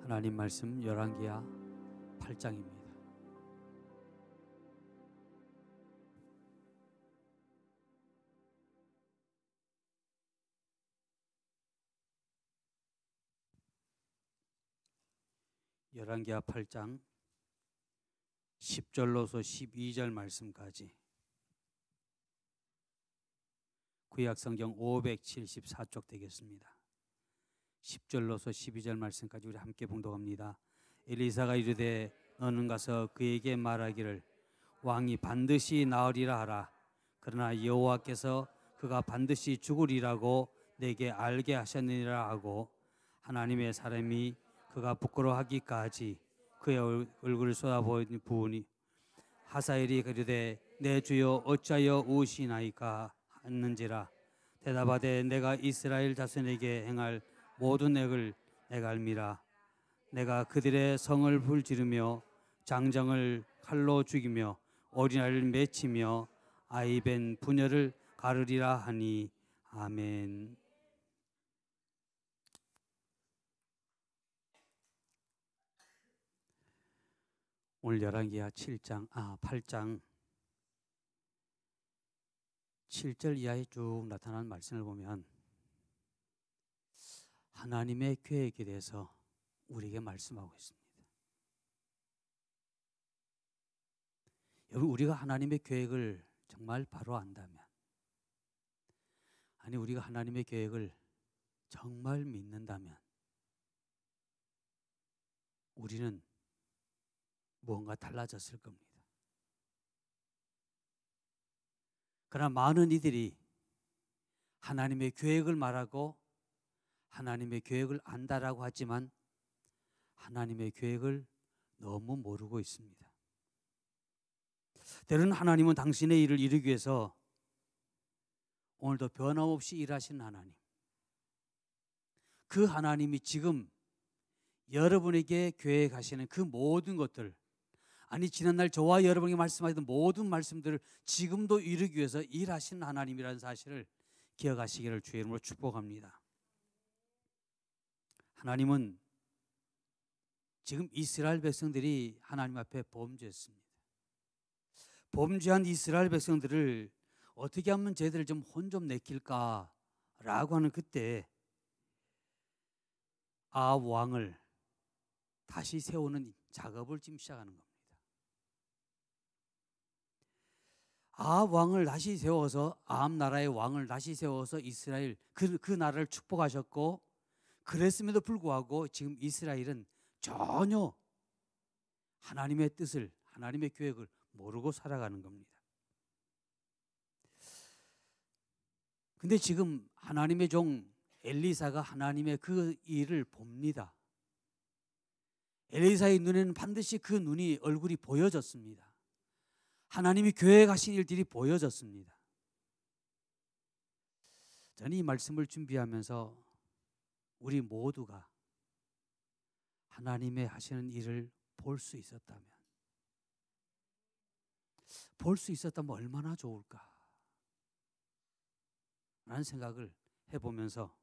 하나님 말씀 열왕기하 8장입니다. 열왕기하 8장 10절로서 12절 말씀까지 구약성경 574쪽 되겠습니다. 10절로서 12절 말씀까지 우리 함께 봉독합니다. 엘리사가 이르되 너는 가서 그에게 말하기를 왕이 반드시 나으리라 하라. 그러나 여호와께서 그가 반드시 죽으리라고 내게 알게 하셨느니라 하고 하나님의 사람이 그가 부끄러워하기까지 그의 얼굴을 쏟아부으니 하사엘이 그러되 내 주여 어찌하여 우시나이까 했는지라. 대답하되 내가 이스라엘 자손에게 행할 모든 액을 내가 알미라. 내가 그들의 성을 불지르며 장정을 칼로 죽이며 어린아이를 맺히며 아이벤 부녀를 가르리라 하니. 아멘. 오늘 열왕기하 8장 7절 이하에 쭉 나타난 말씀을 보면 하나님의 계획에 대해서 우리에게 말씀하고 있습니다. 여러분, 우리가 하나님의 계획을 정말 바로 안다면, 아니 우리가 하나님의 계획을 정말 믿는다면 우리는 무언가 달라졌을 겁니다. 그러나 많은 이들이 하나님의 계획을 말하고 하나님의 계획을 안다라고 하지만 하나님의 계획을 너무 모르고 있습니다. 때로는 하나님은 당신의 일을 이루기 위해서 오늘도 변함없이 일하시는 하나님, 그 하나님이 지금 여러분에게 계획하시는 그 모든 것들, 아니 지난날 저와 여러분에게 말씀하셨던 모든 말씀들을 지금도 이루기 위해서 일하시는 하나님이라는 사실을 기억하시기를 주의 이름으로 축복합니다. 하나님은 지금 이스라엘 백성들이 하나님 앞에 범죄했습니다. 범죄한 이스라엘 백성들을 어떻게 하면 쟤들을 좀 혼 좀 내킬까라고 하는 그때 아합 왕을 다시 세우는 작업을 지금 시작하는 겁니다. 아합 왕을 다시 세워서 아합 나라의 왕을 다시 세워서 이스라엘 그 나라를 축복하셨고, 그랬음에도 불구하고 지금 이스라엘은 전혀 하나님의 뜻을, 하나님의 계획을 모르고 살아가는 겁니다. 근데 지금 하나님의 종 엘리사가 하나님의 그 일을 봅니다. 엘리사의 눈에는 반드시 그 얼굴이 보여졌습니다. 하나님이 계획하신 일들이 보여졌습니다. 저는 이 말씀을 준비하면서 우리 모두가 하나님의 하시는 일을 볼 수 있었다면 얼마나 좋을까 라는 생각을 해보면서,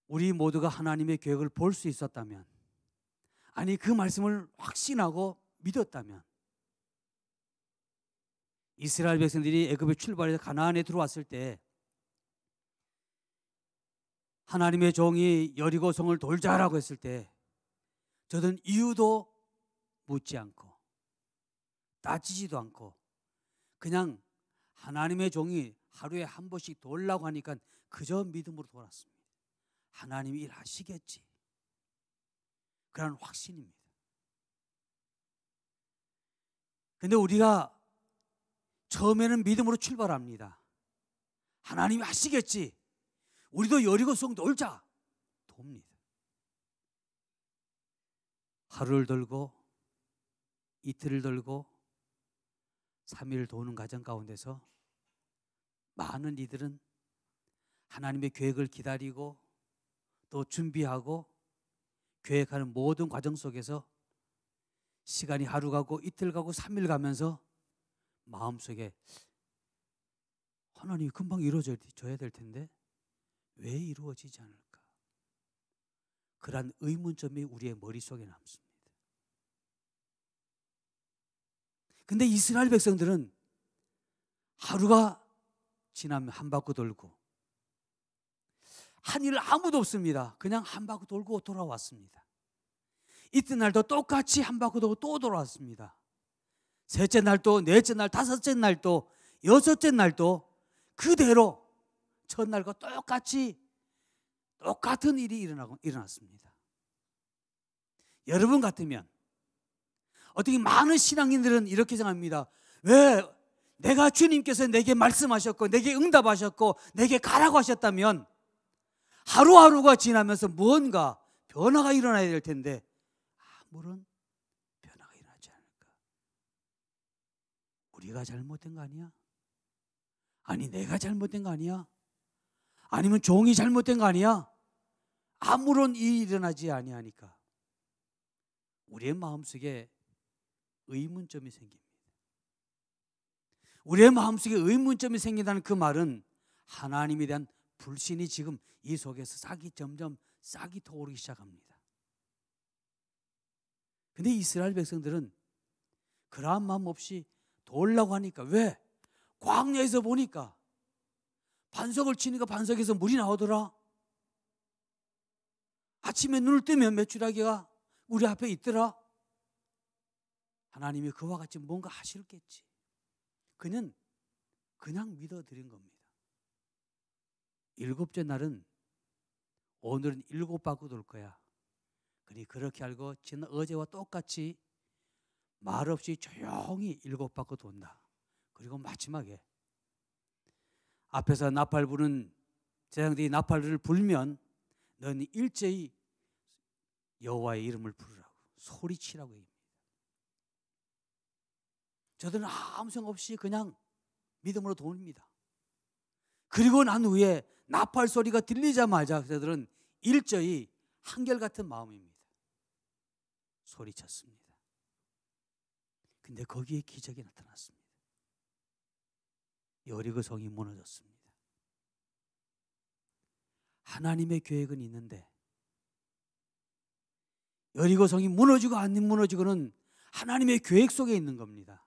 우리 모두가 하나님의 계획을 볼 수 있었다면, 아니 그 말씀을 확신하고 믿었다면, 이스라엘 백성들이 애굽에 출발해서 가나안에 들어왔을 때 하나님의 종이 여리고 성을 돌자라고 했을 때 저는 이유도 묻지 않고 따지지도 않고 그냥 하나님의 종이 하루에 한 번씩 돌라고 하니까 그저 믿음으로 돌았습니다. 하나님이 일하시겠지, 그런 확신입니다. 근데 우리가 처음에는 믿음으로 출발합니다. 하나님이 하시겠지, 우리도 여리고성 돌자, 돕니다. 하루를 돌고 이틀을 돌고 3일을 도는 과정 가운데서 많은 이들은 하나님의 계획을 기다리고 또 준비하고 계획하는 모든 과정 속에서 시간이 하루 가고 이틀 가고 3일 가면서 마음속에 하나님이 금방 이루어져야 될 텐데 왜 이루어지지 않을까? 그러한 의문점이 우리의 머릿속에 남습니다. 근데 이스라엘 백성들은 하루가 지나면 한 바퀴 돌고 한 일 아무도 없습니다. 그냥 한 바퀴 돌고 돌아왔습니다. 이튿날도 똑같이 한 바퀴 돌고 또 돌아왔습니다. 셋째 날도, 넷째 날, 다섯째 날도, 여섯째 날도 그대로 첫날과 똑같은 일이 일어났습니다. 여러분 같으면 어떻게 많은 신앙인들은 이렇게 생각합니다. 왜 내가 주님께서 내게 말씀하셨고 내게 응답하셨고 내게 가라고 하셨다면 하루하루가 지나면서 무언가 변화가 일어나야 될 텐데 아무런 변화가 일어나지 않을까? 우리가 잘못된 거 아니야? 아니 내가 잘못된 거 아니야? 아니면 종이 잘못된 거 아니야? 아무런 일이 일어나지 아니하니까 우리의 마음속에 의문점이 생깁니다. 우리의 마음속에 의문점이 생긴다는 그 말은 하나님에 대한 불신이 지금 이 속에서 점점 싹이 터오르기 시작합니다. 근데 이스라엘 백성들은 그러한 마음 없이 돌라고 하니까 왜? 광야에서 보니까 반석을 치니까 반석에서 물이 나오더라. 아침에 눈을 뜨면 메추라기가 우리 앞에 있더라. 하나님이 그와 같이 뭔가 하실겠지. 그는 그냥 믿어드린 겁니다. 일곱째 날은 오늘은 7바퀴 돌 거야. 그니 그렇게 알고 지난 어제와 똑같이 말없이 조용히 7바퀴 돈다. 그리고 마지막에 앞에서 나팔 부는 제사장들이 나팔을 불면 너는 일제히 여호와의 이름을 부르라고 소리치라고 얘기합니다. 저들은 아무 생각 없이 그냥 믿음으로 돕니다. 그리고 난 후에 나팔 소리가 들리자마자 저들은 일제히 한결같은 마음입니다. 소리쳤습니다. 근데 거기에 기적이 나타났습니다. 여리고 성이 무너졌습니다. 하나님의 계획은 있는데 여리고 성이 무너지고 안 무너지고는 하나님의 계획 속에 있는 겁니다.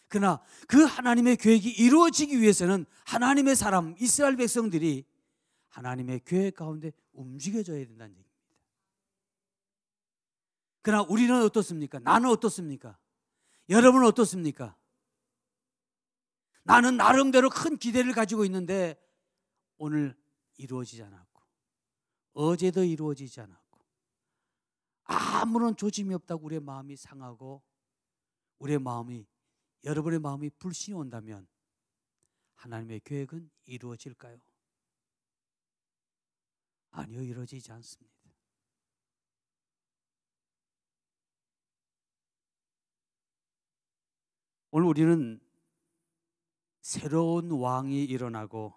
그러나 그 하나님의 계획이 이루어지기 위해서는 하나님의 사람 이스라엘 백성들이 하나님의 계획 가운데 움직여져야 된다는 얘기입니다. 그러나 우리는 어떻습니까? 나는 어떻습니까? 여러분은 어떻습니까? 나는 나름대로 큰 기대를 가지고 있는데 오늘 이루어지지 않았고 어제도 이루어지지 않았고 아무런 조짐이 없다고 우리의 마음이 상하고 여러분의 마음이 불신이 온다면 하나님의 계획은 이루어질까요? 아니요, 이루어지지 않습니다. 오늘 우리는 새로운 왕이 일어나고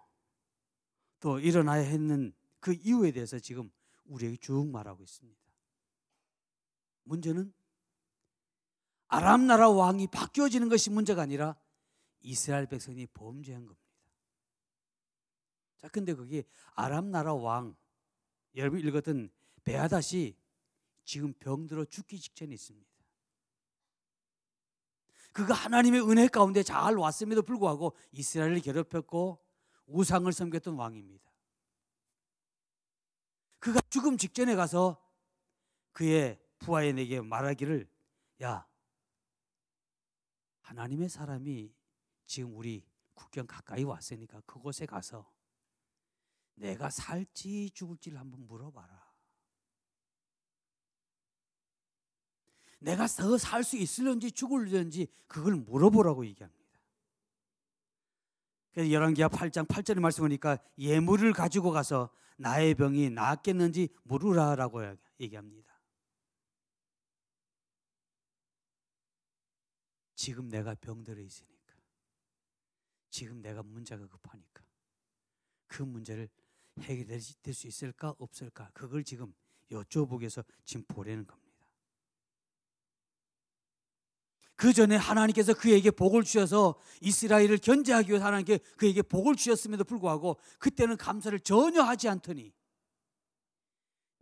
또 일어나야 했는 그 이유에 대해서 지금 우리에게 쭉 말하고 있습니다. 문제는 아람 나라 왕이 바뀌어지는 것이 문제가 아니라 이스라엘 백성이 범죄한 겁니다. 자, 근데 그게 아람 나라 왕, 여러분 읽었던 베하닷이 지금 병들어 죽기 직전에 있습니다. 그가 하나님의 은혜 가운데 잘 왔음에도 불구하고 이스라엘을 괴롭혔고 우상을 섬겼던 왕입니다. 그가 죽음 직전에 가서 그의 부하에게 말하기를, 야, 하나님의 사람이 지금 우리 국경 가까이 왔으니까 그곳에 가서 내가 살지 죽을지를 한번 물어봐라. 내가 더 살 수 있을런지 죽을런지 그걸 물어보라고 얘기합니다. 그래서 열왕기하 8장 8절의 말씀 보니까 예물을 가지고 가서 나의 병이 나았겠는지 물으라라고 얘기합니다. 지금 내가 병들어 있으니까, 지금 내가 문제가 급하니까 그 문제를 해결될 수 있을까 없을까 그걸 지금 여쭤보기 위해서 지금 보내는 겁니다. 그 전에 하나님께서 그에게 복을 주셔서 이스라엘을 견제하기 위해서 하나님께 그에게 복을 주셨음에도 불구하고 그때는 감사를 전혀 하지 않더니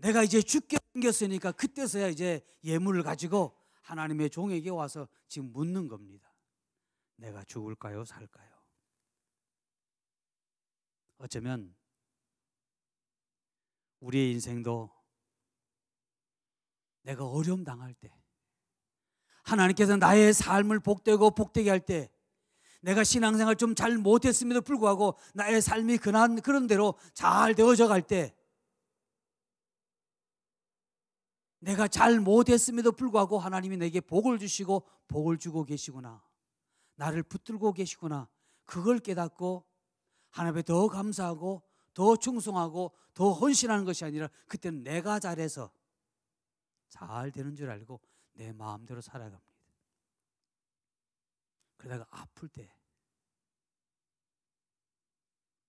내가 이제 죽게 생겼으니까 그때서야 이제 예물을 가지고 하나님의 종에게 와서 지금 묻는 겁니다. 내가 죽을까요? 살까요? 어쩌면 우리의 인생도 내가 어려움 당할 때, 하나님께서 나의 삶을 복되게 할 때, 내가 신앙생활 좀 잘 못했음에도 불구하고 나의 삶이 그런 대로 잘 되어져 갈 때, 내가 잘 못했음에도 불구하고 하나님이 내게 복을 주시고 복을 주고 계시구나, 나를 붙들고 계시구나, 그걸 깨닫고 하나님께 더 감사하고 더 충성하고 더 헌신하는 것이 아니라 그때는 내가 잘해서 잘 되는 줄 알고 내 마음대로 살아갑니다. 그러다가 아플 때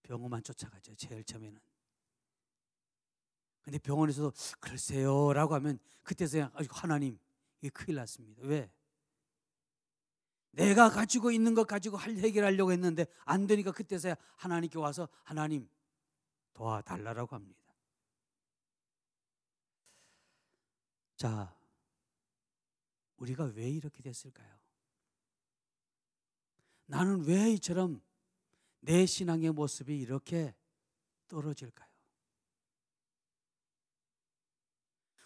병원만 쫓아가죠. 제일 처음에는. 근데 병원에서도 글쎄요 라고 하면 그때서야 하나님 이게 큰일 났습니다. 왜? 내가 가지고 있는 것 가지고 해결하려고 했는데 안 되니까 그때서야 하나님께 와서 하나님 도와달라고 합니다. 자, 우리가 왜 이렇게 됐을까요? 나는 왜 이처럼 내 신앙의 모습이 이렇게 떨어질까요?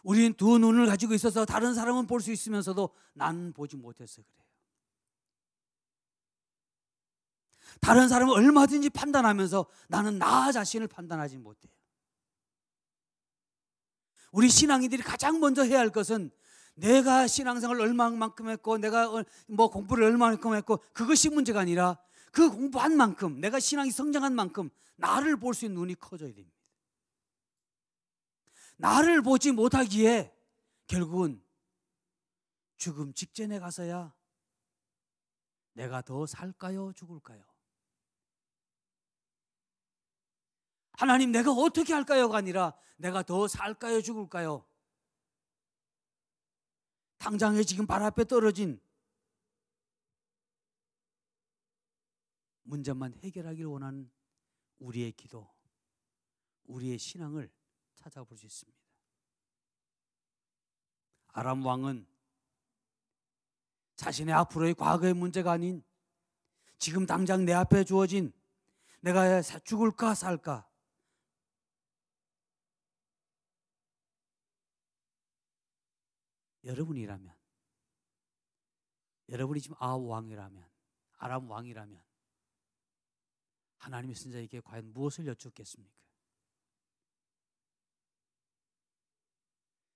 우리는 두 눈을 가지고 있어서 다른 사람은 볼 수 있으면서도 나는 보지 못해서 그래요. 다른 사람은 얼마든지 판단하면서 나는 나 자신을 판단하지 못해요. 우리 신앙인들이 가장 먼저 해야 할 것은 내가 신앙생활을 얼마만큼 했고 내가 뭐 공부를 얼마만큼 했고 그것이 문제가 아니라 그 공부한 만큼 내가 신앙이 성장한 만큼 나를 볼 수 있는 눈이 커져야 됩니다. 나를 보지 못하기에 결국은 죽음 직전에 가서야 내가 더 살까요? 죽을까요? 하나님 내가 어떻게 할까요가 아니라 내가 더 살까요? 죽을까요? 당장에 지금 발 앞에 떨어진 문제만 해결하기를 원하는 우리의 기도, 우리의 신앙을 찾아볼 수 있습니다. 아람 왕은 자신의 앞으로의 과거의 문제가 아닌 지금 당장 내 앞에 주어진 내가 죽을까 살까, 여러분이라면, 여러분이 지금 아람 왕이라면 하나님의 선자에게 과연 무엇을 여쭙겠습니까?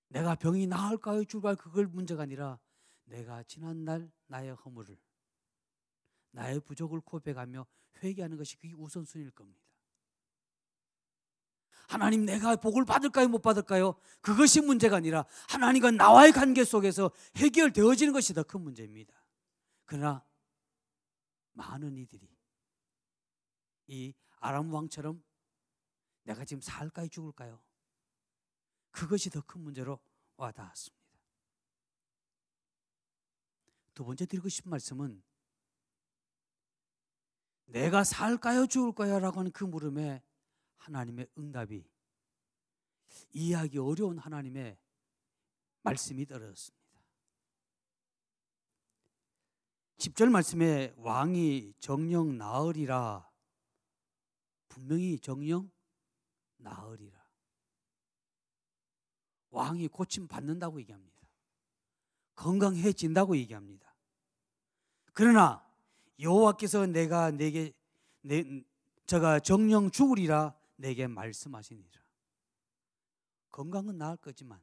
내가 병이 나을까요? 죽을까요? 그걸 문제가 아니라 내가 지난날 나의 허물을, 나의 부족을 고백하며 회개하는 것이 그게 우선순위일 겁니다. 하나님 내가 복을 받을까요? 못 받을까요? 그것이 문제가 아니라 하나님과 나와의 관계 속에서 해결되어지는 것이 더 큰 문제입니다. 그러나 많은 이들이 이 아람 왕처럼 내가 지금 살까요? 죽을까요? 그것이 더 큰 문제로 와닿았습니다. 두 번째 드리고 싶은 말씀은 내가 살까요? 죽을까요? 라고 하는 그 물음에 하나님의 응답이 이해하기 어려운 하나님의 말씀이 떨어졌습니다. 10절 말씀에 왕이 정녕 나으리라, 분명히 정녕 나으리라. 왕이 고침 받는다고 얘기합니다. 건강해진다고 얘기합니다. 그러나 여호와께서 저가 정녕 죽으리라 내게 말씀하시니라. 건강은 나을 거지만,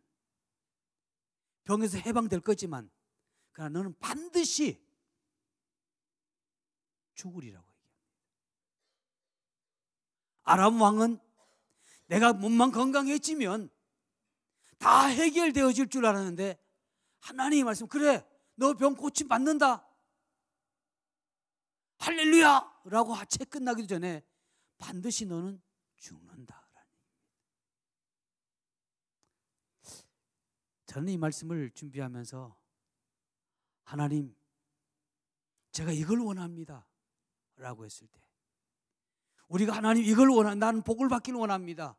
병에서 해방될 거지만, 그러나 너는 반드시 죽으리라고 얘기합니다. 아람 왕은 내가 몸만 건강해지면 다 해결되어질 줄 알았는데 하나님이 말씀, 그래 너 병 고침 받는다, 할렐루야 라고 책 끝나기도 전에 반드시 너는 죽는다. 저는 이 말씀을 준비하면서 하나님 제가 이걸 원합니다 라고 했을 때, 우리가 하나님 이걸 나는 복을 받기를 원합니다,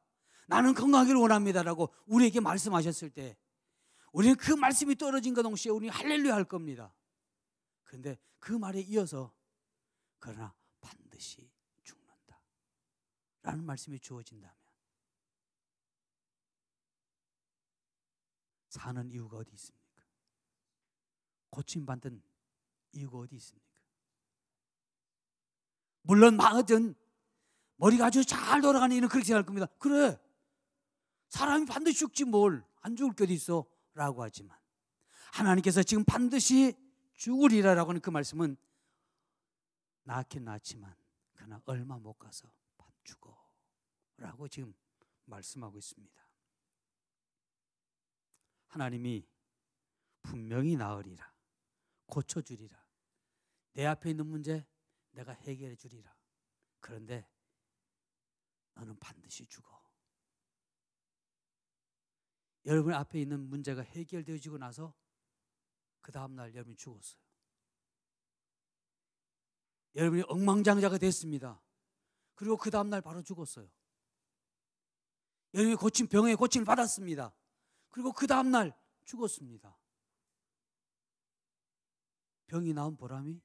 나는 건강하기를 원합니다라고 우리에게 말씀하셨을 때 우리는 그 말씀이 떨어진과 동시에 우리는 할렐루야 할 겁니다. 그런데 그 말에 이어서 그러나 반드시 죽는다 라는 말씀이 주어진다면 사는 이유가 어디 있습니까? 고침받는 이유가 어디 있습니까? 물론 망하든 머리가 아주 잘 돌아가는 이는 그렇게 생각할 겁니다. 그래, 사람이 반드시 죽지 뭘 안 죽을 게 어디 있어 라고 하지만 하나님께서 지금 반드시 죽으리라라고 하는 그 말씀은 낳긴 낳지만 그러나 얼마 못 가서 죽어 라고 지금 말씀하고 있습니다. 하나님이 분명히 나으리라, 고쳐주리라, 내 앞에 있는 문제 내가 해결해 주리라. 그런데 너는 반드시 죽어. 여러분 앞에 있는 문제가 해결되어지고 나서 그 다음날 여러분이 죽었어요. 여러분이 엉망장자가 됐습니다. 그리고 그 다음날 바로 죽었어요. 여러분이 고침 병에 고침을 받았습니다. 그리고 그 다음날 죽었습니다. 병이 나은 보람이,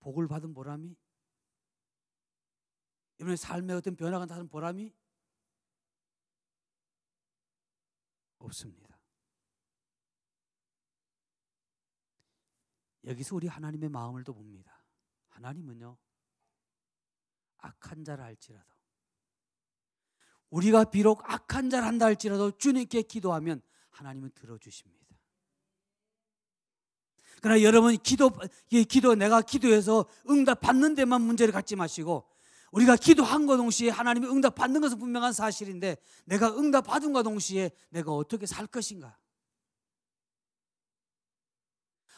복을 받은 보람이, 여러분의 삶에 어떤 변화가 나타난 보람이 없습니다. 여기서 우리 하나님의 마음을 또 봅니다. 하나님은요, 악한 자라 할지라도, 우리가 비록 악한 자를 한다 할지라도 주님께 기도하면 하나님은 들어주십니다. 그러나 여러분 내가 기도해서 응답 받는 데만 문제를 갖지 마시고, 우리가 기도한과 동시에 하나님이 응답 받는 것은 분명한 사실인데 내가 응답 받은과 동시에 내가 어떻게 살 것인가?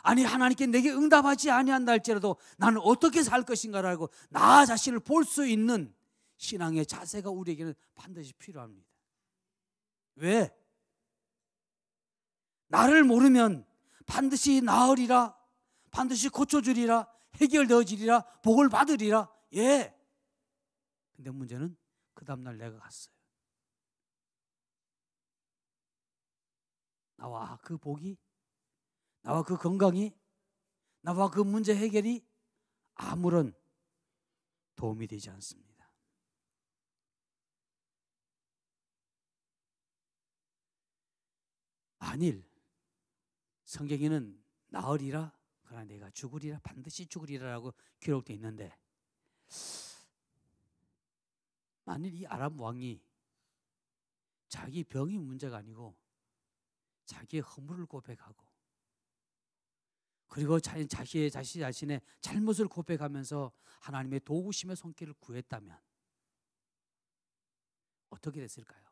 아니, 하나님께 내게 응답하지 아니한다 할지라도 나는 어떻게 살 것인가라고 나 자신을 볼 수 있는 신앙의 자세가 우리에게는 반드시 필요합니다. 왜? 나를 모르면 반드시 나으리라, 반드시 고쳐주리라, 해결되어지리라, 복을 받으리라. 예. 근데 문제는 그 다음날 내가 갔어요. 나와 그 복이, 나와 그 건강이, 나와 그 문제 해결이 아무런 도움이 되지 않습니다. 만일 성경에는 나으리라, 그러나 내가 죽으리라, 반드시 죽으리라라고 기록되어 있는데, 만일 이 아람 왕이 자기 병이 문제가 아니고 자기의 허물을 고백하고 그리고 자기 자신의 잘못을 고백하면서 하나님의 도우심의 손길을 구했다면 어떻게 됐을까요?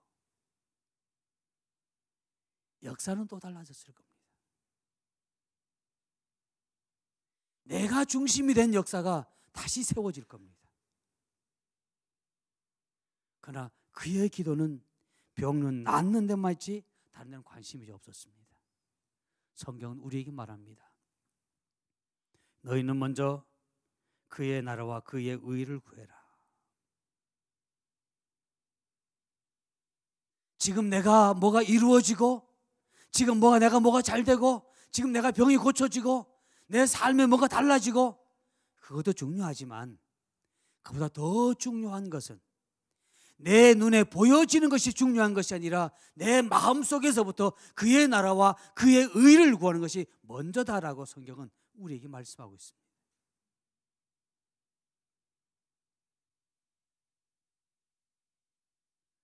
역사는 또 달라졌을 겁니다. 내가 중심이 된 역사가 다시 세워질 겁니다. 그러나 그의 기도는 병은 낫는 데만 있지 다른 데는 관심이 없었습니다. 성경은 우리에게 말합니다. 너희는 먼저 그의 나라와 그의 의를 구해라. 지금 내가 뭐가 이루어지고, 지금 내가 뭐가 잘 되고, 지금 내가 병이 고쳐지고, 내 삶에 뭐가 달라지고, 그것도 중요하지만 그보다 더 중요한 것은 내 눈에 보여지는 것이 중요한 것이 아니라 내 마음속에서부터 그의 나라와 그의 의를 구하는 것이 먼저다라고 성경은 우리에게 말씀하고 있습니다.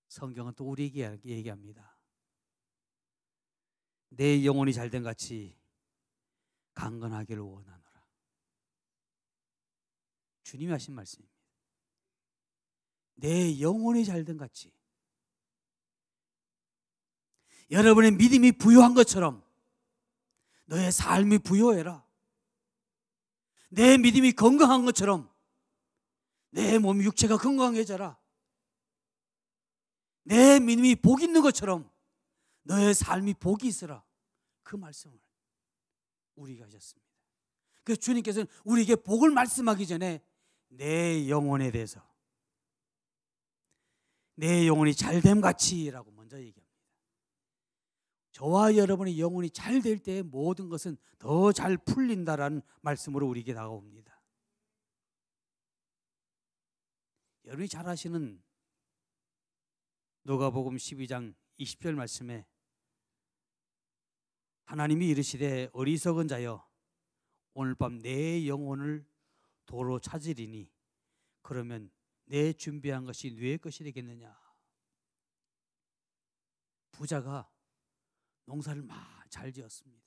성경은 또 우리에게 얘기합니다. 내 영혼이 잘된 같이 강건하기를 원하노라. 주님이 하신 말씀입니다. 내 영혼이 잘된 같이, 여러분의 믿음이 부요한 것처럼 너의 삶이 부요해라. 내 믿음이 건강한 것처럼 내 몸 육체가 건강해져라. 내 믿음이 복 있는 것처럼 너의 삶이 복이 있어라. 그 말씀을 우리가 하셨습니다. 그래서 주님께서는 우리에게 복을 말씀하기 전에 내 영혼에 대해서, 내 영혼이 잘됨 같이라고 먼저 얘기합니다. 저와 여러분의 영혼이 잘 될 때 모든 것은 더 잘 풀린다라는 말씀으로 우리에게 다가옵니다. 여러분이 잘 아시는 누가복음 12장 20절 말씀에 하나님이 이르시되 어리석은 자여 오늘 밤 내 영혼을 도로 찾으리니 그러면 내 준비한 것이 누의 것이 되겠느냐. 부자가 농사를 막 잘 지었습니다.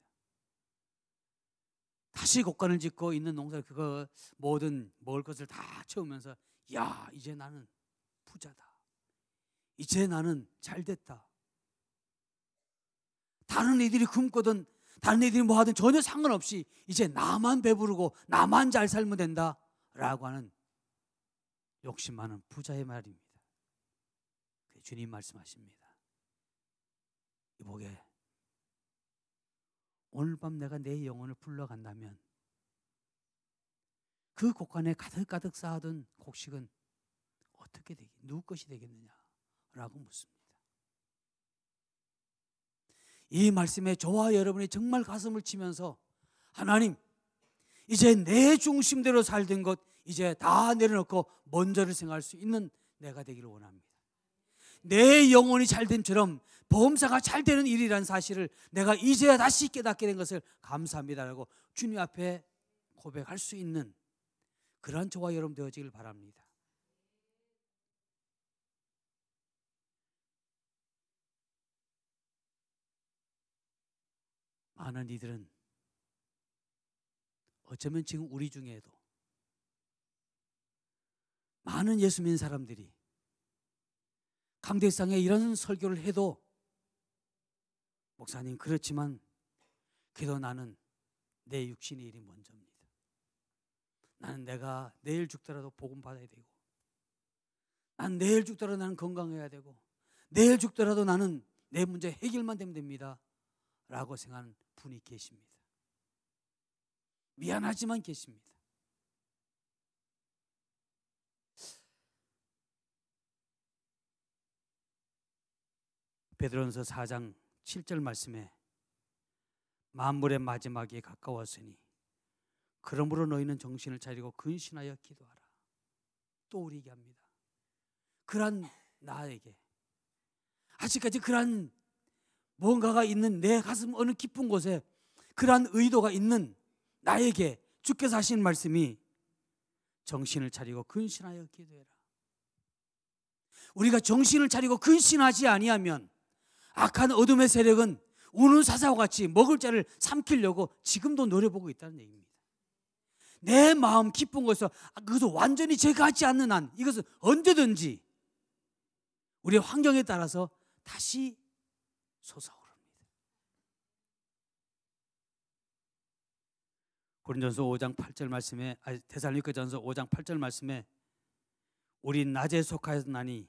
다시 곡간을 짓고 있는 농사를 그거 모든 먹을 것을 다 채우면서 야, 이제 나는 부자다. 이제 나는 잘 됐다. 다른 애들이 굶거든 다른 애들이 뭐 하든 전혀 상관없이 이제 나만 배부르고 나만 잘 살면 된다 라고 하는 욕심 많은 부자의 말입니다. 주님 말씀하십니다. 이보게 오늘 밤 내가 내 영혼을 불러간다면 그 곡간에 가득가득 쌓아둔 곡식은 어떻게 되겠, 누구 것이 되겠느냐라고 묻습니다. 이 말씀에 저와 여러분이 정말 가슴을 치면서 하나님 이제 내 중심대로 살던 것 이제 다 내려놓고 먼저를 생각할 수 있는 내가 되기를 원합니다. 내 영혼이 잘됨처럼 범사가 잘 되는 일이라는 사실을 내가 이제야 다시 깨닫게 된 것을 감사합니다라고 주님 앞에 고백할 수 있는 그러한 저와 여러분 되어지길 바랍니다. 많은 이들은 어쩌면 지금 우리 중에도 많은 예수 믿는 사람들이 강대상에 이런 설교를 해도 목사님 그렇지만 그래도 나는 내 육신의 일이 먼저입니다. 나는 내가 내일 죽더라도 복음 받아야 되고 난 내일 죽더라도 나는 건강해야 되고 내일 죽더라도 나는 내 문제 해결만 되면 됩니다 라고 생각하는 분이 계십니다. 미안하지만 계십니다. 베드로전서 4장 7절 말씀에 만물의 마지막이 가까웠으니 그러므로 너희는 정신을 차리고 근신하여 기도하라. 또 우리에게 합니다. 그러한 나에게 아직까지 그러한 뭔가가 있는 내 가슴 어느 깊은 곳에 그러한 의도가 있는 나에게 주께서 하신 말씀이 정신을 차리고 근신하여 기도해라. 우리가 정신을 차리고 근신하지 아니하면 악한 어둠의 세력은 우는 사자와 같이 먹을 자를 삼키려고 지금도 노려보고 있다는 얘기입니다. 내 마음 깊은 곳에서 그것도 완전히 제가 하지 않는 한 이것은 언제든지 우리의 환경에 따라서 다시 솟아오릅니다. 고린도전서 5장 8절 말씀에 데살로니가전서 5장 8절 말씀에 우린 낮에 속하였나니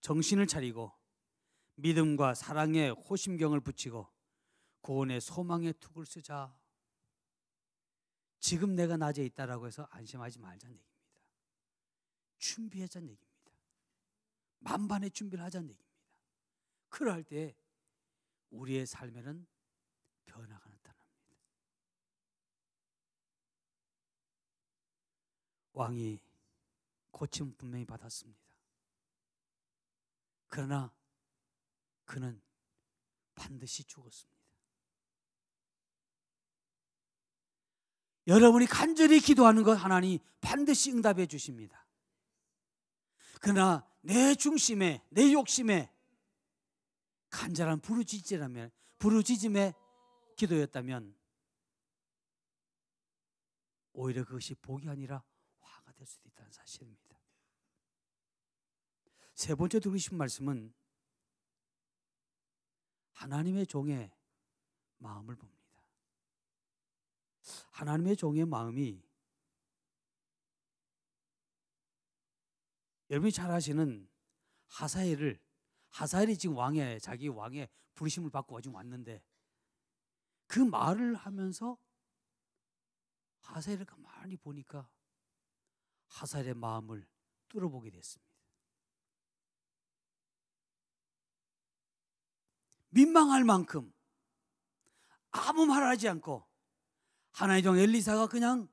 정신을 차리고 믿음과 사랑의 호심경을 붙이고 구원의 소망의 툭을 쓰자. 지금 내가 낮에 있다라고 해서 안심하지 말자는 얘기입니다. 준비하자는 얘기입니다. 만반의 준비를 하자는 얘기입니다. 그럴 때 우리의 삶에는 변화가 나타납니다. 왕이 고침은 분명히 받았습니다. 그러나 그는 반드시 죽었습니다. 여러분이 간절히 기도하는 것 하나님 반드시 응답해 주십니다. 그러나 내 중심에 내 욕심에 간절한 부르짖음의 기도였다면 오히려 그것이 복이 아니라 화가 될 수도 있다는 사실입니다. 세 번째 드리고 싶은 말씀은 하나님의 종의 마음을 봅니다. 하나님의 종의 마음이 여러분이 잘 아시는 하사엘이 지금 자기 왕의 부르심을 받고 가지고 왔는데 그 말을 하면서 하사엘을 가만히 보니까 하사엘의 마음을 뚫어보게 됐습니다. 민망할 만큼 아무 말 하지 않고 하나님의 종 엘리사가 그냥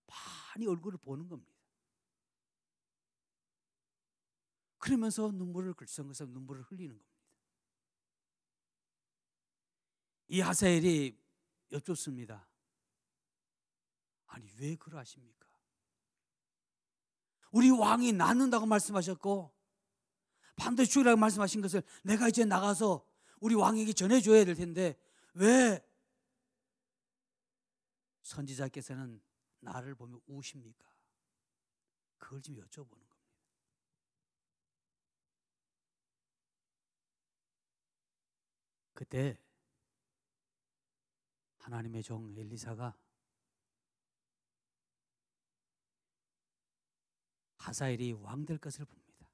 많이 얼굴을 보는 겁니다. 그러면서 눈물을 글썽글썽 눈물을 흘리는 겁니다. 이 하사엘이 여쭙습니다. 아니 왜 그러하십니까? 우리 왕이 낳는다고 말씀하셨고 반드시 죽이라고 말씀하신 것을 내가 이제 나가서 우리 왕에게 전해줘야 될 텐데 왜 선지자께서는 나를 보며 우십니까? 그걸 좀 여쭤보는 겁니다. 그때 하나님의 종 엘리사가 하사엘이 왕 될 것을 봅니다.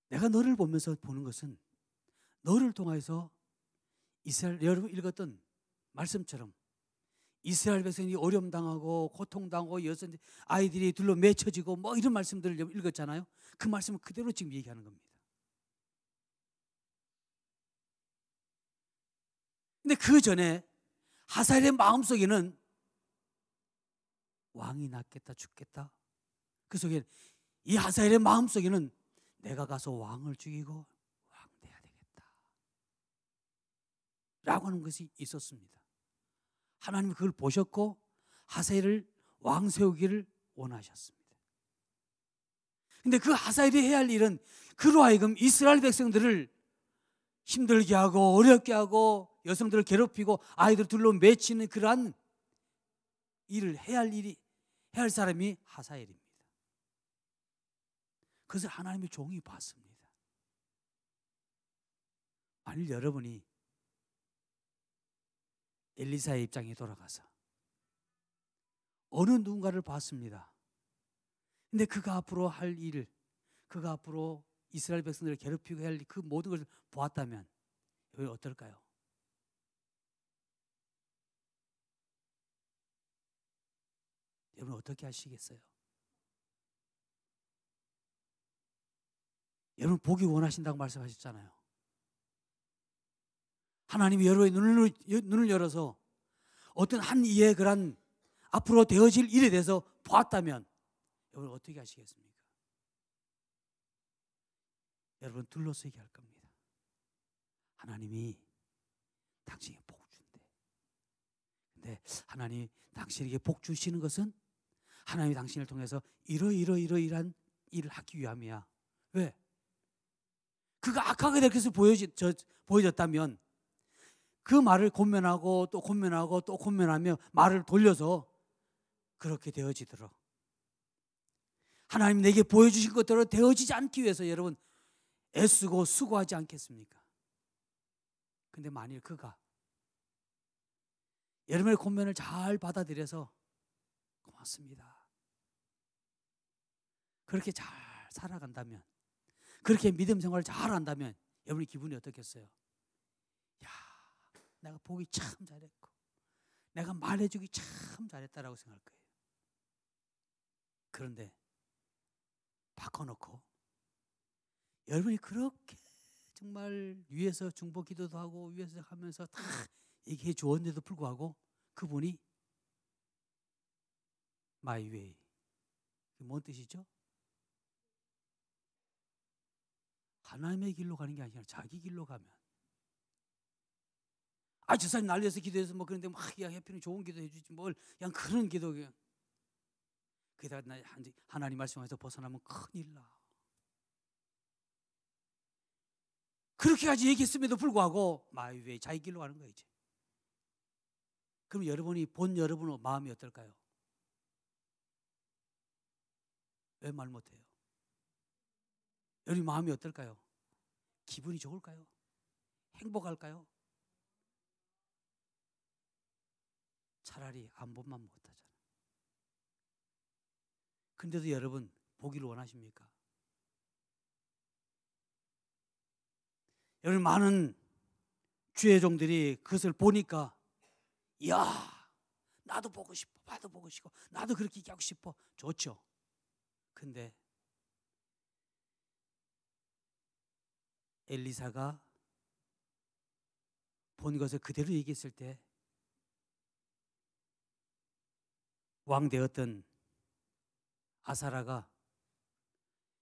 내가 너를 보면서 보는 것은 너를 통해서 이스라엘, 여러분 읽었던 말씀처럼 이스라엘 백성이 어려움 당하고 고통당하고 여섯 아이들이 둘로 맺혀지고 뭐 이런 말씀들을 읽었잖아요. 그 말씀을 그대로 지금 얘기하는 겁니다. 근데 그 전에 하사엘의 마음속에는 왕이 낫겠다 죽겠다. 그 속에 이 하사엘의 마음속에는 내가 가서 왕을 죽이고 왕 돼야 되겠다 라고 하는 것이 있었습니다. 하나님은 그걸 보셨고 하사엘을 왕 세우기를 원하셨습니다. 근데 그 하사엘이 해야 할 일은 그로 하여금 이스라엘 백성들을 힘들게 하고 어렵게 하고 여성들을 괴롭히고 아이들 둘로 맺히는 그러한 일을 해야 할 사람이 하사엘입니다. 그것을 하나님의 종이 봤습니다. 만일 여러분이 엘리사의 입장에 돌아가서 어느 누군가를 봤습니다. 근데 그가 앞으로 할 일, 그가 앞으로 이스라엘 백성들을 괴롭히고 할 그 모든 것을 보았다면 여러분 어떨까요? 여러분 어떻게 하시겠어요? 여러분 보기 원하신다고 말씀하셨잖아요. 하나님이 여러분의 눈을 열어서 어떤 한 이의 그런 앞으로 되어질 일에 대해서 보았다면 여러분 어떻게 하시겠습니까? 여러분 둘러서게 할 겁니다. 하나님이 당신에게 복 준대. 근데 하나님이 당신에게 복 주시는 것은 하나님이 당신을 통해서 이러이러한 일을 하기 위함이야. 왜? 그가 악하게 될 것을 보여줬다면 그 말을 권면하고 또 권면하고 또 권면하며 말을 돌려서 그렇게 되어지도록 하나님 내게 보여주신 것대로 되어지지 않기 위해서 여러분 애쓰고 수고하지 않겠습니까? 근데 만일 그가 여러분의 권면을 잘 받아들여서 고맙습니다. 그렇게 잘 살아간다면 그렇게 믿음 생활을 잘 한다면 여러분의 기분이 어떻겠어요? 야, 내가 보기 참 잘했고 내가 말해주기 참 잘했다라고 생각할 거예요. 그런데 바꿔놓고 여러분이 그렇게 정말 위에서 중보 기도도 하고 위에서 하면서 다 얘기해 주었는데도 불구하고 그분이 my way 뭔 뜻이죠? 하나님의 길로 가는 게 아니라 자기 길로 가면 저 사람이 날 위해서 기도해서 뭐 그런데 막 해피는 좋은 기도 해주지 뭘 그냥 그런 기도 그냥 그러다가 하나님 말씀에서 벗어나면 큰일 나. 그렇게까지 얘기했음에도 불구하고 my way 자기 길로 가는 거야 이제. 그럼 여러분이 본 여러분의 마음이 어떨까요? 왜 말 못해요? 여러분 마음이 어떨까요? 기분이 좋을까요? 행복할까요? 차라리 안 보면 못하잖아. 근데도 여러분 보기를 원하십니까? 여러분 많은 주의 종들이 그것을 보니까 이야 나도 보고 싶어 나도 보고 싶고 나도 그렇게 얘기하고 싶어 좋죠. 근데 엘리사가 본 것을 그대로 얘기했을 때 왕 되었던 아사라가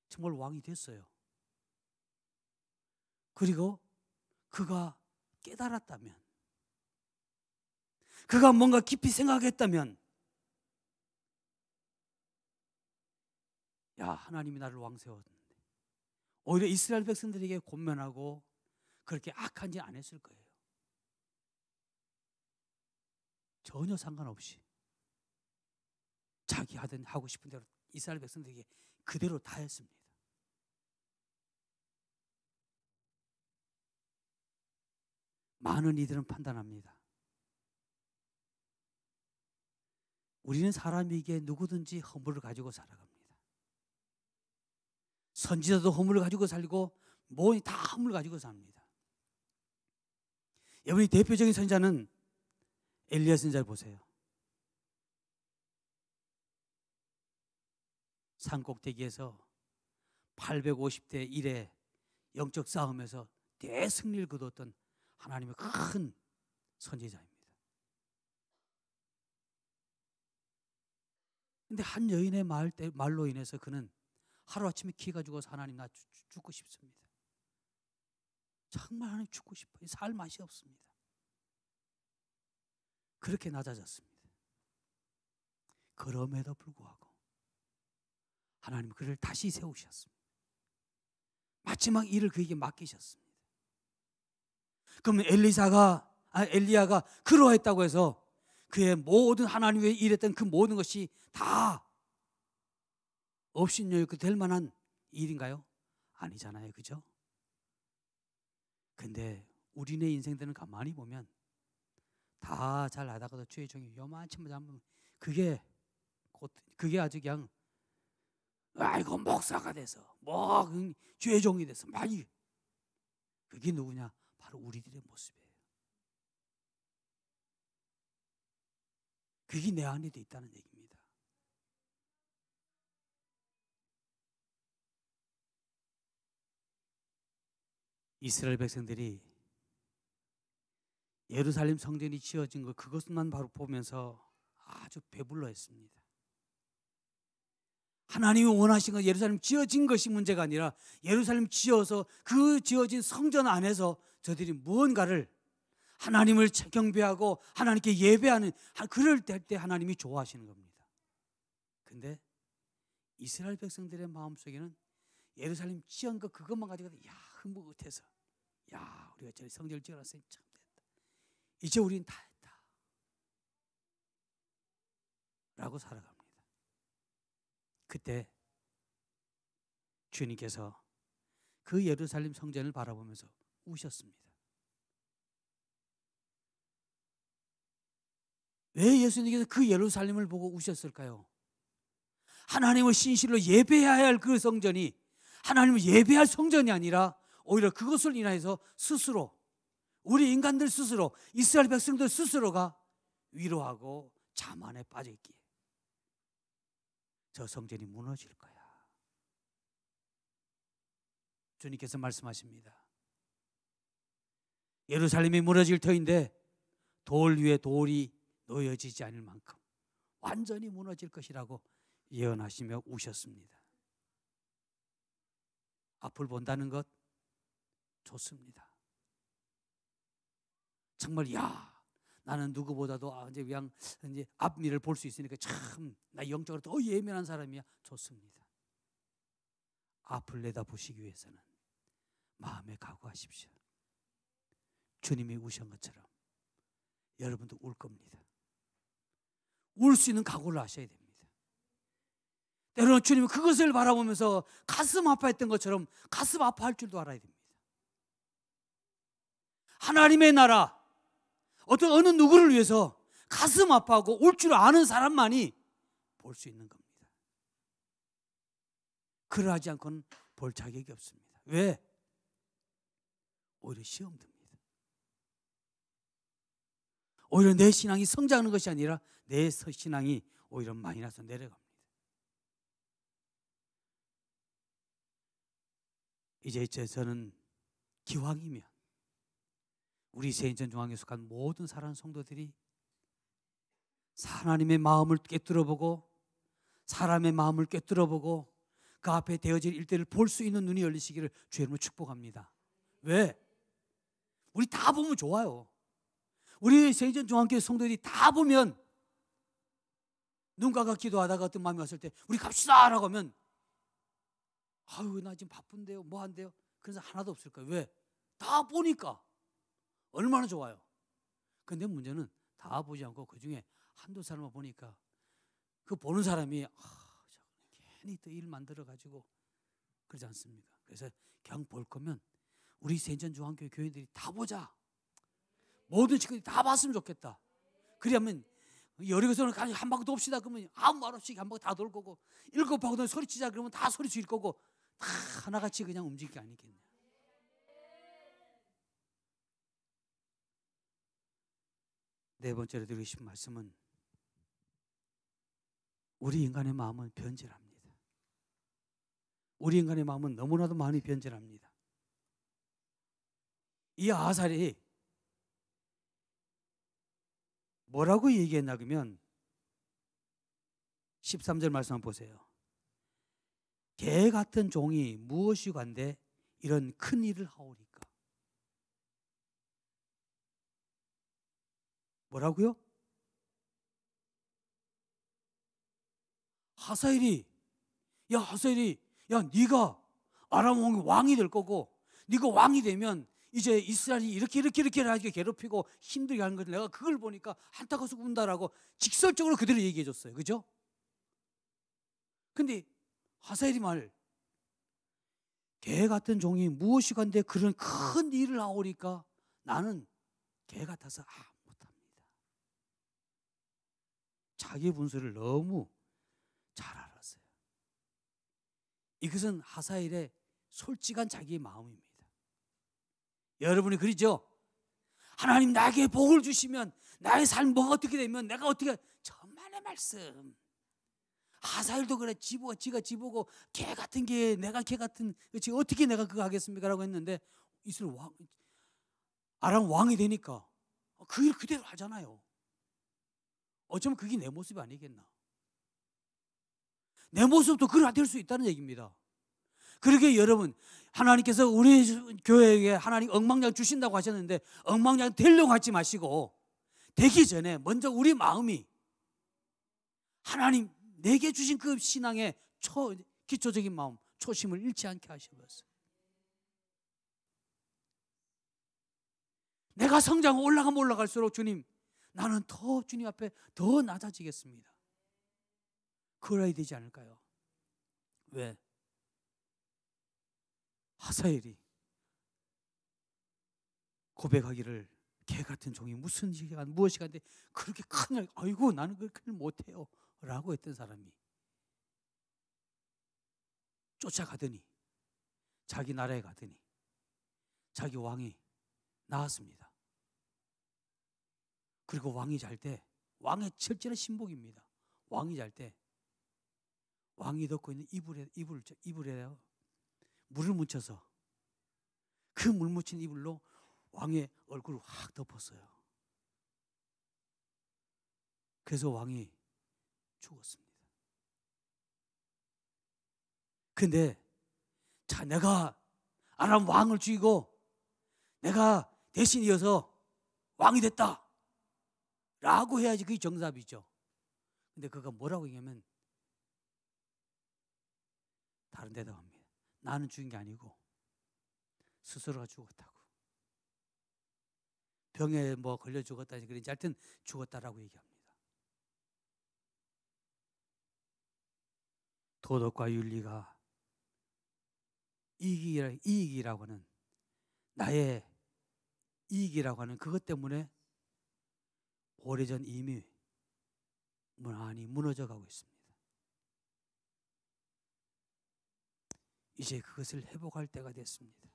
정말 왕이 됐어요. 그리고 그가 깨달았다면, 그가 뭔가 깊이 생각했다면, 야, 하나님이 나를 왕 세웠는데 오히려 이스라엘 백성들에게 권면하고 그렇게 악한 짓 안 했을 거예요. 전혀 상관없이 자기 하고 싶은 대로 이스라엘 백성들에게 그대로 다 했습니다. 많은 이들은 판단합니다. 우리는 사람에게 누구든지 허물을 가지고 살아갑니다. 선지자도 허물을 가지고 살고 모든 다 허물을 가지고 삽니다. 여러분이 대표적인 선지자는 엘리야 선지자를 보세요. 산꼭대기에서 850대 1의 영적 싸움에서 대승리를 거뒀던 하나님의 큰 선지자입니다. 그런데 한 여인의 말로 인해서 그는 하루아침에 키가 죽어서 하나님 나 죽고 싶습니다. 정말 하나님 죽고 싶어요. 살 맛이 없습니다. 그렇게 낮아졌습니다. 그럼에도 불구하고 하나님은 그를 다시 세우셨습니다. 마지막 일을 그에게 맡기셨습니다. 그러면 엘리야가 그러했다고 해서 그의 모든 하나님 위에 일했던 그 모든 것이 다 업신여고 될 만한 일인가요? 아니잖아요. 그죠? 근데 우리네 인생들은 가만히 보면 다 잘 하다가도 주의 종이 요만치만 잡으면 그게 아주 그냥 아이고 목사가 돼서 뭐 주의 종이 돼서 많이, 그게 누구냐? 바로 우리들의 모습이에요. 그게 내 안에도 있다는 얘기입니다. 이스라엘 백성들이 예루살렘 성전이 지어진 것, 그것만 바로 보면서 아주 배불러 했습니다. 하나님이 원하신 건 예루살렘 지어진 것이 문제가 아니라 예루살렘 지어서 그 지어진 성전 안에서 저들이 무언가를 하나님을 경배하고 하나님께 예배하는, 그럴 때 하나님이 좋아하시는 겁니다. 근데 이스라엘 백성들의 마음속에는 예루살렘 지은 거 그것만 가지고 야 흐뭇해서 야 우리가 저기 성전을 지어놨으니 참 됐다. 이제 우리는 다 했다 라고 살아갑니다. 그때 주님께서 그 예루살렘 성전을 바라보면서 우셨습니다. 왜 예수님께서 그 예루살렘을 보고 우셨을까요? 하나님을 신실로 예배해야 할 그 성전이 하나님을 예배할 성전이 아니라 오히려 그것을 인하여서 스스로, 우리 인간들 스스로, 이스라엘 백성들 스스로가 위로하고 자만에 빠져있기에 저 성전이 무너질 거야. 주님께서 말씀하십니다. 예루살렘이 무너질 터인데 돌 위에 돌이 놓여지지 않을 만큼 완전히 무너질 것이라고 예언하시며 우셨습니다. 앞을 본다는 것 좋습니다. 정말 나는 누구보다도 이제 그냥 이제 앞미를 볼 수 있으니까 참 나 영적으로 더 예민한 사람이야. 좋습니다. 앞을 내다보시기 위해서는 마음에 각오하십시오. 주님이 우신 것처럼 여러분도 울 겁니다. 울 수 있는 각오를 하셔야 됩니다. 때로는 주님은 그것을 바라보면서 가슴 아파했던 것처럼 가슴 아파할 줄도 알아야 됩니다. 하나님의 나라, 어느 누구를 위해서 가슴 아파하고 울 줄 아는 사람만이 볼 수 있는 겁니다. 그러하지 않고는 볼 자격이 없습니다. 왜? 오히려 시험 듭니다. 오히려 내 신앙이 성장하는 것이 아니라 내 신앙이 오히려 마이너스 내려갑니다. 이제 저는 기왕이면 우리 세인전 중앙에 속한 모든 사랑하는 성도들이 하나님의 마음을 꿰뚫어보고 사람의 마음을 꿰뚫어보고 그 앞에 되어질 일들을 볼 수 있는 눈이 열리시기를 주의 이름으로 축복합니다. 왜? 우리 다 보면 좋아요. 우리 세인전 중앙교회 성도들이 다 보면 눈 감아 기도하다가 어떤 마음이 왔을 때 우리 갑시다 라고 하면 아유 나 지금 바쁜데요 뭐 한대요 그래서 하나도 없을 거예요. 왜? 다 보니까 얼마나 좋아요. 근데 문제는 다 보지 않고 그중에 한두 사람만 보니까 그 보는 사람이 괜히 또 일 만들어가지고 그러지 않습니까? 그래서 그냥 볼 거면 우리 세인전 중앙교회 교인들이 다 보자. 모든 친구들이 다 봤으면 좋겠다. 그러면 여리고서는 한 바퀴 돕시다 그러면 아무 말 없이 한 바퀴 다 돌 거고 7바퀴 소리치자 그러면 다 소리칠 거고 다 하나같이 그냥 움직일 게 아니겠냐. 네 번째로 드리고 싶은 말씀은 우리 인간의 마음은 변질합니다. 우리 인간의 마음은 너무나도 많이 변질합니다. 이 아하살이 뭐라고 얘기했나 그러면 13절 말씀 한번 보세요. 개 같은 종이 무엇이 관대 이런 큰 일을 하오리까. 뭐라고요? 하사엘이 야 네가 아람 왕이 될 거고 네가 왕이 되면 이제 이스라엘이 이렇게 하게 괴롭히고 힘들게 하는 걸 내가 그걸 보니까 한타가서 운다라고 직설적으로 그대로 얘기해 줬어요. 그죠? 근데 하사엘이 말 개 같은 종이 무엇이 간데 그런 큰 일을 하오리까 나는 개 같아서 못합니다. 자기 분수를 너무 잘 알았어요. 이것은 하사엘의 솔직한 자기의 마음입니다. 여러분이 그러죠? 하나님 나에게 복을 주시면 나의 삶 뭐가 어떻게 되면 내가 어떻게 천만의 말씀. 하사엘도 그래 지가 지보고 개 같은 게 내가 개 같은 어떻게 내가 그거 하겠습니까? 라고 했는데 이스라엘 왕 아람 왕이 되니까 그 일 그대로 하잖아요. 어쩌면 그게 내 모습이 아니겠나. 내 모습도 그래 될 수 있다는 얘기입니다. 그러게 여러분 하나님께서 우리 교회에 하나님 엉망장 주신다고 하셨는데 엉망장 되려고 하지 마시고 되기 전에 먼저 우리 마음이 하나님 내게 주신 그 신앙의 기초적인 마음 초심을 잃지 않게 하셔버렸어요. 내가 성장 올라가면 올라갈수록 주님 나는 더 주님 앞에 더 낮아지겠습니다. 그래야 되지 않을까요? 왜? 하사엘이 고백하기를 개 같은 종이 무슨 시간 무엇이 간데 그렇게 큰 아이고 나는 그렇게 못해요 라고 했던 사람이 쫓아가더니 자기 나라에 가더니 자기 왕이 나왔습니다. 그리고 왕이 잘 때 왕의 철저한 신복입니다. 왕이 잘 때 왕이 덮고 있는 이불에 물을 묻혀서 그 물 묻힌 이불로 왕의 얼굴을 확 덮었어요. 그래서 왕이 죽었습니다. 근데 자 내가 아람 왕을 죽이고 내가 대신 이어서 왕이 됐다 라고 해야지 그게 정답이죠. 근데 그가 뭐라고 얘기하면 다른 대답합니다. 나는 죽인 게 아니고 스스로가 죽었다고. 병에 뭐 걸려 죽었다니 그런지 하여튼 죽었다라고 얘기합니다. 도덕과 윤리가 이익이라고 하는 나의 이익이라고 하는 그것 때문에 오래전 이미 많이 무너져 가고 있습니다. 이제 그것을 회복할 때가 됐습니다.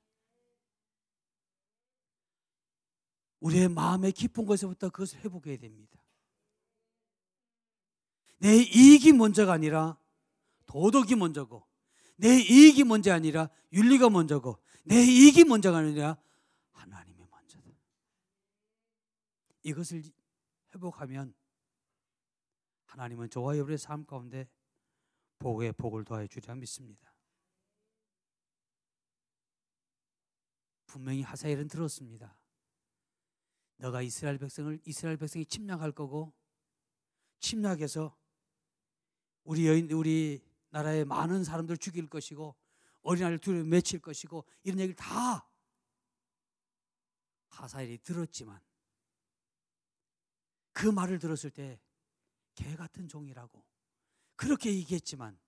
우리의 마음의 깊은 곳에서부터 그것을 회복해야 됩니다. 내 이익이 먼저가 아니라 도덕이 먼저고 내 이익이 먼저 아니라 윤리가 먼저고 내 이익이 먼저가 아니라 하나님이 먼저다. 이것을 회복하면 하나님은 저와 여러분의 삶 가운데 복에 복을 더해 주리라 믿습니다. 분명히 하사엘은 들었습니다. 너가 이스라엘 백성이 침략할 거고, 침략해서 우리 나라의 많은 사람들 죽일 것이고, 어린아이를 둘러 맺힐 것이고, 이런 얘기를 다 하사엘이 들었지만, 그 말을 들었을 때 개 같은 종이라고 그렇게 얘기했지만,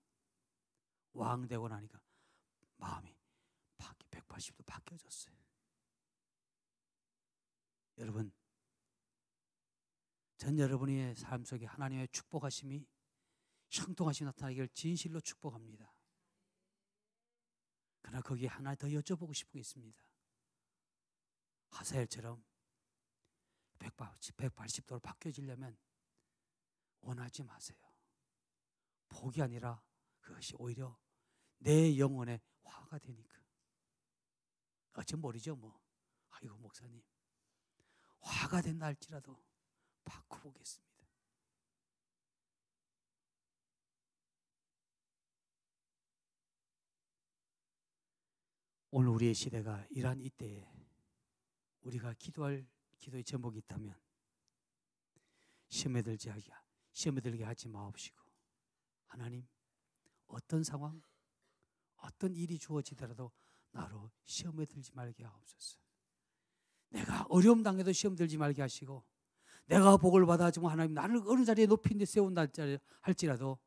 왕 되고 나니까 마음이 180도 바뀌어졌어요. 여러분, 전 여러분의 삶 속에 하나님의 축복하심이 형통하심이 나타나기를 진실로 축복합니다. 그러나 거기에 하나 더 여쭤보고 싶은 게 있습니다. 하사엘처럼 180도로 바뀌어지려면 원하지 마세요. 복이 아니라 그것이 오히려 내 영혼에 화가 되니까. 어째 모르죠 뭐. 아이고 목사님, 화가 된다 할지라도 바꿔보겠습니다. 오늘 우리의 시대가 이러한 이때에 우리가 기도할 기도의 제목이 있다면, 시험에 들게 하지 마옵시고, 하나님, 어떤 상황, 어떤 일이 주어지더라도 나로 시험에 들지 말게 하옵소서. 내가 어려움 당해도 시험 들지 말게 하시고, 내가 복을 받아주면 하나님 나를 어느 자리에 높이 세운다 할지라도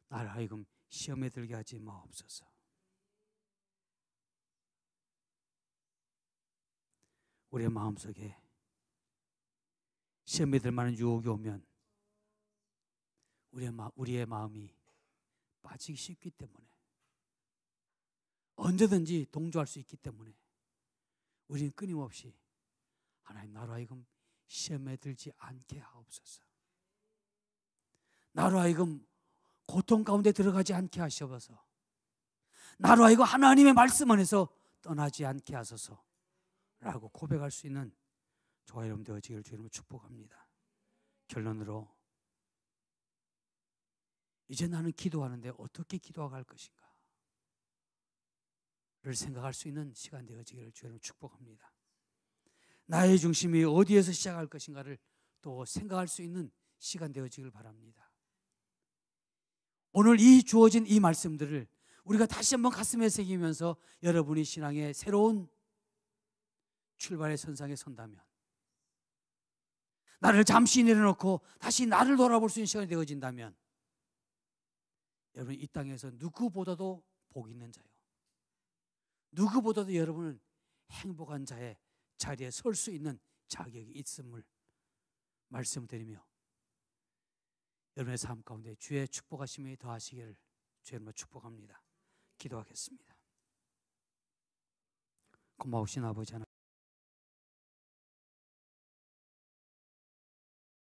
나를 하여금 시험에 들게 하지 마옵소서. 우리의 마음속에 시험에 들 만한 유혹이 오면 우리의 마음이 빠지기 쉽기 때문에, 언제든지 동조할 수 있기 때문에 우리는 끊임없이 하나님, 나로 하여금 시험에 들지 않게 하옵소서. 나로 하여금 고통 가운데 들어가지 않게 하시옵소서. 나로 하여금 하나님의 말씀 안에서 떠나지 않게 하소서 라고 고백할 수 있는 저와 여러분 되어지기를 주님으로 축복합니다. 결론으로, 이제 나는 기도하는데 어떻게 기도할 것인가 를 생각할 수 있는 시간 되어지기를 주님으로 축복합니다. 나의 중심이 어디에서 시작할 것인가를 또 생각할 수 있는 시간 되어지길 바랍니다. 오늘 이 주어진 이 말씀들을 우리가 다시 한번 가슴에 새기면서 여러분이 신앙의 새로운 출발의 선상에 선다면, 나를 잠시 내려놓고 다시 나를 돌아볼 수 있는 시간이 되어진다면, 여러분 이 땅에서 누구보다도 복 있는 자요, 누구보다도 여러분은 행복한 자의 자리에 설 수 있는 자격이 있음을 말씀드리며, 여러분의 삶 가운데 주의 축복하심이 더하시기를 주님으로 축복합니다. 기도하겠습니다. 고마우신 아버지 하나님,